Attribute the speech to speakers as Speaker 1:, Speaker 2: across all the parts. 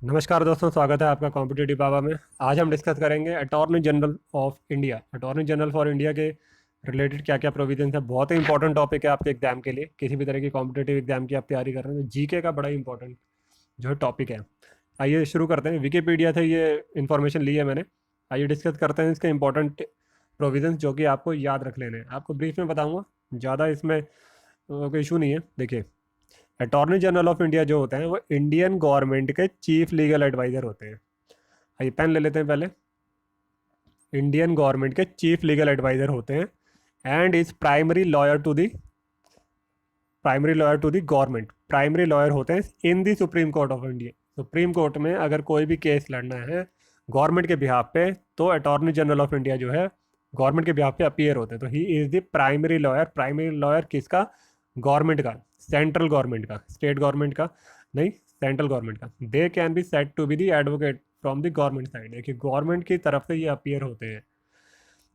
Speaker 1: नमस्कार दोस्तों, स्वागत है आपका कॉम्पिटिटिव बाबा में। आज हम डिस्कस करेंगे attorney general of India. Attorney general for India के रिलेटेड क्या क्या प्रोविजंस है। बहुत ही इंपॉर्टेंट टॉपिक है आपके एग्जाम के लिए। किसी भी तरह की कॉम्पिटिटिव एग्जाम की आप तैयारी कर रहे हैं तो जीके का बड़ा ही इंपॉर्टेंट जो है टॉपिक है। आइए शुरू करते हैं। विकीपीडिया से ये इन्फॉर्मेशन ली है मैंने। आइए डिस्कस करते हैं इसके इंपॉर्टेंट प्रोविजंस जो कि आपको याद रख लेने हैं। आपको ब्रीफ में बताऊँगा, ज़्यादा इसमें कोई इशू नहीं है। देखिए, अटॉर्नी जनरल ऑफ इंडिया जो होते हैं वो इंडियन गवर्नमेंट के चीफ लीगल एडवाइजर होते हैं। आइए पेन ले लेते हैं पहले। इंडियन गवर्नमेंट के चीफ लीगल एडवाइजर होते हैं and is primary lawyer to the government. Primary lawyer होते हैं in the supreme court of India. Supreme court में अगर कोई भी केस लड़ना है गवर्नमेंट के बिहाफ पे तो अटॉर्नी जनरल ऑफ इंडिया जो है गवर्नमेंट के बिहाफ पे अपीयर होते हैं। तो he is the primary lawyer. Primary lawyer किसका? गवर्नमेंट का, सेंट्रल गवर्नमेंट का, स्टेट गवर्नमेंट का नहीं, सेंट्रल गवर्नमेंट का। They can be said to be the advocate from the government side. देखिए, गवर्नमेंट की तरफ से ये अपीयर होते हैं।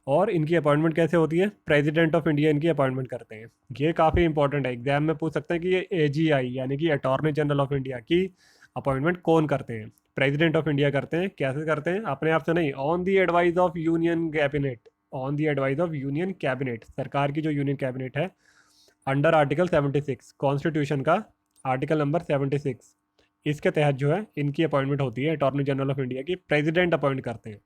Speaker 1: और इनकी अपॉइंटमेंट कैसे होती है? प्रेसिडेंट ऑफ इंडिया इनकी अपॉइंटमेंट करते हैं। ये काफ़ी इंपॉर्टेंट है, एग्जाम में पूछ सकते हैं कि ये एजीआई यानी कि अटॉर्नी जनरल ऑफ इंडिया की अपॉइंटमेंट कौन करते हैं? प्रेसिडेंट ऑफ इंडिया करते हैं। कैसे करते हैं? अपने आप से नहीं, on the advice of union cabinet. On the advice of union cabinet, सरकार की जो यूनियन कैबिनेट है, अंडर आर्टिकल 76 कॉन्स्टिट्यूशन का, आर्टिकल नंबर 76, इसके तहत जो है इनकी अपॉइंटमेंट होती है। अटॉर्नी जनरल ऑफ इंडिया की प्रेसिडेंट अपॉइंट करते हैं।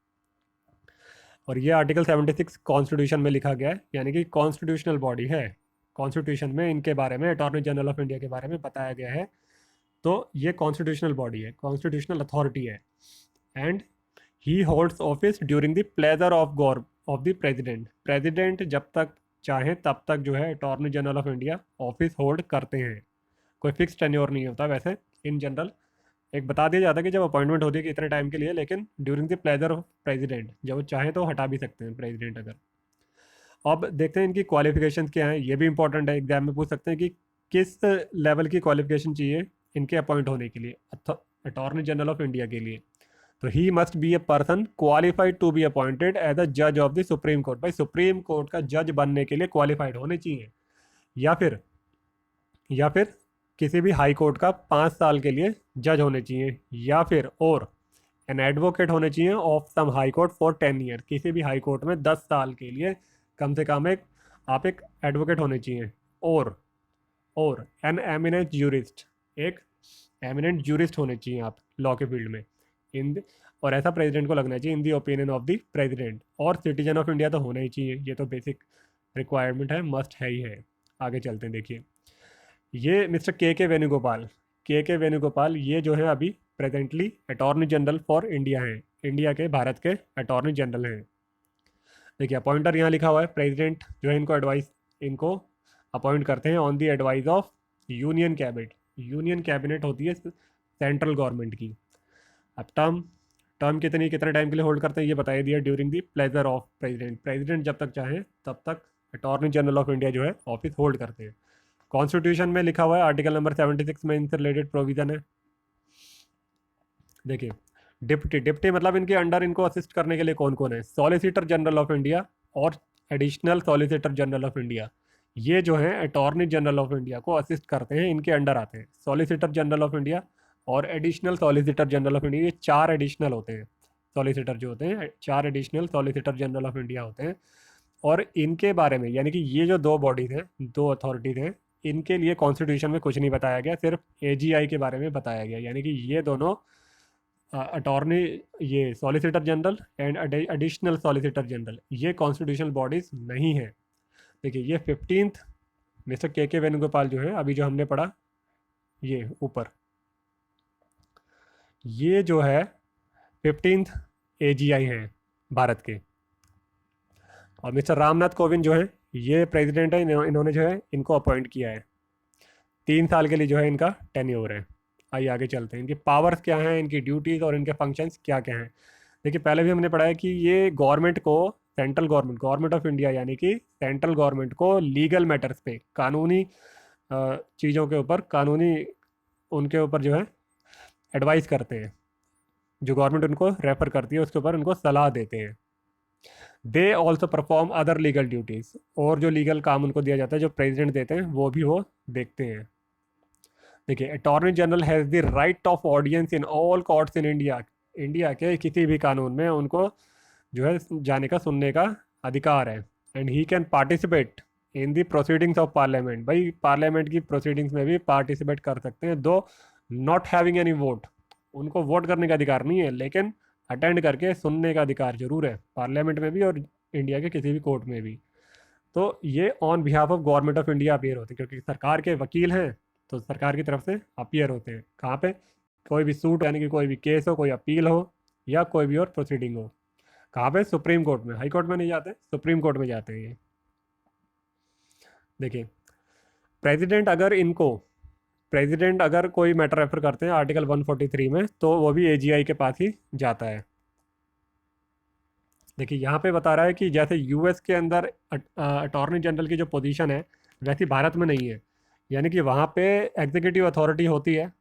Speaker 1: और ये आर्टिकल 76 कॉन्स्टिट्यूशन में लिखा गया है, यानी कि कॉन्स्टिट्यूशनल बॉडी है। कॉन्स्टिट्यूशन में इनके बारे में, अटॉर्नी जनरल ऑफ इंडिया के बारे में बताया गया है। तो ये कॉन्स्टिट्यूशनल बॉडी है, कॉन्स्टिट्यूशनल अथॉरिटी है। And he holds office during the pleasure of the president. President जब तक चाहे तब तक जो है attorney general of India office hold करते हैं। कोई फिक्स टेन्योर नहीं होता वैसे, इन जनरल एक बता दिया जाता है कि जब अपॉइंटमेंट होती है कि इतने टाइम के लिए, लेकिन during the pleasure of president, जब वो चाहे तो हटा भी सकते हैं प्रेसिडेंट अगर। अब देखते हैं इनकी क्वालिफिकेशंस क्या हैं। ये भी इंपॉर्टेंट है, एग्जाम में पूछ सकते हैं कि किस लेवल की क्वालिफिकेशन चाहिए इनके अपॉइंट होने के लिए अटॉर्नी जनरल ऑफ इंडिया के लिए। तो he must be a person qualified to be appointed as a जज ऑफ द सुप्रीम कोर्ट। भाई, सुप्रीम कोर्ट का जज बनने के लिए क्वालिफाइड होने चाहिए। या फिर किसी भी हाई कोर्ट का 5 साल के लिए जज होने चाहिए। या फिर और एन एडवोकेट होने चाहिए of some high court for 10 year. किसी भी हाई कोर्ट में 10 साल के लिए कम से कम एक एडवोकेट होने चाहिए। और एन एमिनेंट जूरिस्ट, एक एमिनेंट जूरिस्ट होने चाहिए आप लॉ के फील्ड में। इन और ऐसा प्रेसिडेंट को लगना चाहिए इन दी ओपिनियन ऑफ द प्रेसिडेंट। और सिटीजन ऑफ इंडिया तो होना ही चाहिए, ये तो बेसिक रिक्वायरमेंट है, मस्ट है ही है। आगे चलते हैं। देखिए, ये मिस्टर के वेणुगोपाल, के वेणुगोपाल ये जो है अभी presently attorney general for India हैं। इंडिया के, भारत के अटॉर्नी जनरल हैं। देखिए, अपॉइंटर यहाँ लिखा हुआ है। प्रेसिडेंट जो है इनको अपॉइंट करते हैं on the advice of union cabinet. Union cabinet होती है सेंट्रल गवर्नमेंट की। अब टर्म कितने टाइम के लिए होल्ड करते हैं ये बताया दिया। During the pleasure of president. President जब तक चाहे तब तक अटॉर्नी जनरल ऑफ इंडिया जो है ऑफिस होल्ड करते हैं। कॉन्स्टिट्यूशन में लिखा हुआ है, आर्टिकल नंबर 76 में इनसे रिलेटेड प्रोविजन है। देखिए, डिप्टी मतलब इनके अंडर इनको असिस्ट करने के लिए कौन कौन है? सॉलिसिटर जनरल ऑफ इंडिया और additional solicitor general of India. ये जो है अटॉर्नी जनरल ऑफ इंडिया को असिस्ट करते हैं, इनके अंडर आते हैं। सॉलिसिटर जनरल ऑफ इंडिया और additional solicitor general of India, ये 4 एडिशनल होते हैं। सॉलिसिटर जो होते हैं, 4 additional solicitor general of India होते हैं। और इनके बारे में, यानी कि ये जो 2 बॉडीज हैं, 2 अथॉरिटीज हैं, इनके लिए कॉन्स्टिट्यूशन में कुछ नहीं बताया गया, सिर्फ एजीआई के बारे में बताया गया। यानी कि ये दोनों अटॉर्नी, ये solicitor general and additional solicitor general, ये कॉन्स्टिट्यूशनल बॉडीज नहीं है। देखिए, ये 15th मिस्टर के वेणुगोपाल जो है, अभी जो हमने पढ़ा ये ऊपर, ये जो है 15th एजीआई हैं भारत के। और मिस्टर रामनाथ कोविंद जो है ये प्रेसिडेंट है। इन्होंने जो है इनको अपॉइंट किया है। 3 साल के लिए जो है इनका टेन्योर है। आइए आगे चलते हैं। इनकी पावर्स क्या हैं, इनकी ड्यूटीज़ और इनके फंक्शंस क्या क्या हैं। देखिए, पहले भी हमने पढ़ा है कि ये गवर्नमेंट को, सेंट्रल गवर्नमेंट ऑफ इंडिया यानी कि सेंट्रल गवर्नमेंट को लीगल मैटर्स पे, कानूनी चीज़ों के ऊपर, कानूनी उनके ऊपर जो है एडवाइस करते हैं। जो गवर्नमेंट उनको रेफर करती है उसके ऊपर उनको सलाह देते हैं। They also perform other legal duties, और जो लीगल काम उनको दिया जाता है जो प्रेसिडेंट देते हैं वो भी वो देखते हैं। देखिए, attorney general has the right of audience in all courts in India. India के किसी भी कानून में उनको जो है जाने का, सुनने का अधिकार है। And he can participate in the proceedings of parliament. भाई पार्लियामेंट की प्रोसीडिंग्स में भी पार्टिसिपेट कर सकते हैं, दो नॉट हैविंग एनी वोट। उनको वोट करने का अधिकार नहीं है, लेकिन अटेंड करके सुनने का अधिकार जरूर है, पार्लियामेंट में भी और इंडिया के किसी भी कोर्ट में भी। तो ये on behalf of government of India appear होते हैं, क्योंकि सरकार के वकील हैं, तो सरकार की तरफ से अपीयर होते हैं। कहाँ पे? कोई भी सूट, यानी कि कोई भी केस हो, कोई अपील हो, या कोई भी और प्रोसीडिंग हो। कहाँ पे? सुप्रीम कोर्ट में। हाई कोर्ट में नहीं जाते, सुप्रीम कोर्ट में जाते हैं ये। देखिए, प्रेसिडेंट अगर इनको प्रेसिडेंट अगर कोई मैटर रेफर करते हैं आर्टिकल 143 में, तो वो भी एजीआई के पास ही जाता है। देखिए, यहाँ पे बता रहा है कि जैसे यूएस के अंदर अटॉर्नी जनरल की जो पोजीशन है, वैसी भारत में नहीं है। यानी कि वहाँ पे एग्जीक्यूटिव अथॉरिटी होती है,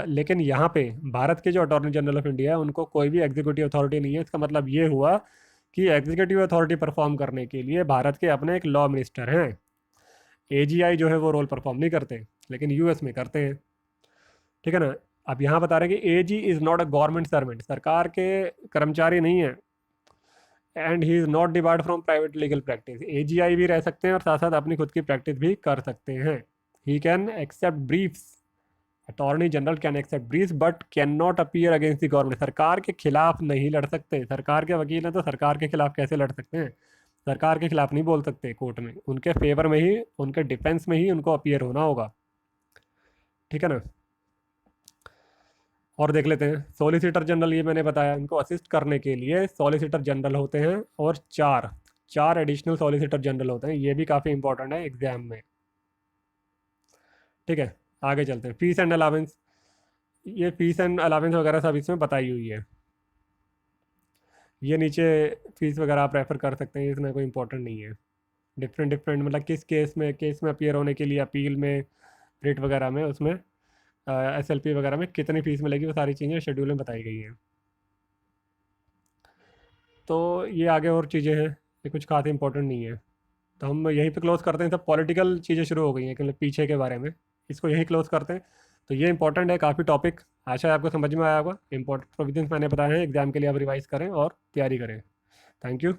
Speaker 1: लेकिन यहाँ पे भारत के जो अटॉर्नी जनरल ऑफ इंडिया है, उनको कोई भी एग्जीक्यूटिव अथॉरिटी नहीं है। इसका मतलब ये हुआ कि एग्जीक्यूटिव अथॉरिटी परफॉर्म करने के लिए भारत के अपने एक लॉ मिनिस्टर हैं। एजीआई जो है वो रोल परफॉर्म नहीं करते, लेकिन यूएस में करते हैं। ठीक है ना? अब यहाँ बता रहे हैं कि AG is not a government servant, सरकार के कर्मचारी नहीं है। And he is not debarred from private legal practice. AGI भी रह सकते हैं और साथ साथ अपनी खुद की प्रैक्टिस भी कर सकते हैं। He can accept briefs. Attorney general can accept briefs but can not appear against the government. सरकार के खिलाफ नहीं लड़ सकते। सरकार के वकील हैं, तो सरकार के खिलाफ कैसे लड़ सकते हैं? सरकार के खिलाफ नहीं बोल सकते कोर्ट में, उनके फेवर में ही, उनके डिफेंस में ही उनको अपीयर होना होगा। ठीक है ना? और देख लेते हैं सॉलिसिटर जनरल। ये मैंने बताया, इनको असिस्ट करने के लिए सॉलिसिटर जनरल होते हैं, और चार चार एडिशनल सॉलिसिटर जनरल होते हैं। ये भी काफ़ी इंपॉर्टेंट है एग्जाम में। ठीक है, आगे चलते हैं। फीस एंड अलावेंस, ये फीस एंड अलावेंस वगैरह सब इसमें बताई हुई है। ये नीचे फीस वगैरह आप रेफर कर सकते हैं, इसमें कोई इंपॉर्टेंट नहीं है। डिफरेंट डिफरेंट मतलब किस केस में अपीयर होने के लिए, अपील में, रिट वगैरह में, उसमें एसएलपी वगैरह में कितनी फीस मिलेगी, वो सारी चीज़ें शेड्यूल में बताई गई हैं। तो ये आगे और चीज़ें हैं, ये कुछ खास इंपॉर्टेंट नहीं है। तो हम यहीं पे क्लोज करते हैं। सब पॉलिटिकल चीज़ें शुरू हो गई हैं, मतलब पीछे के बारे में, इसको यहीं क्लोज करते हैं। तो ये इंपॉर्टेंट है काफ़ी टॉपिक। आशा है आपको समझ में आया होगा। इंपॉर्टेंट प्रोविजंस मैंने बताए हैं, एग्जाम के लिए आप रिवाइज करें और तैयारी करें। Thank you.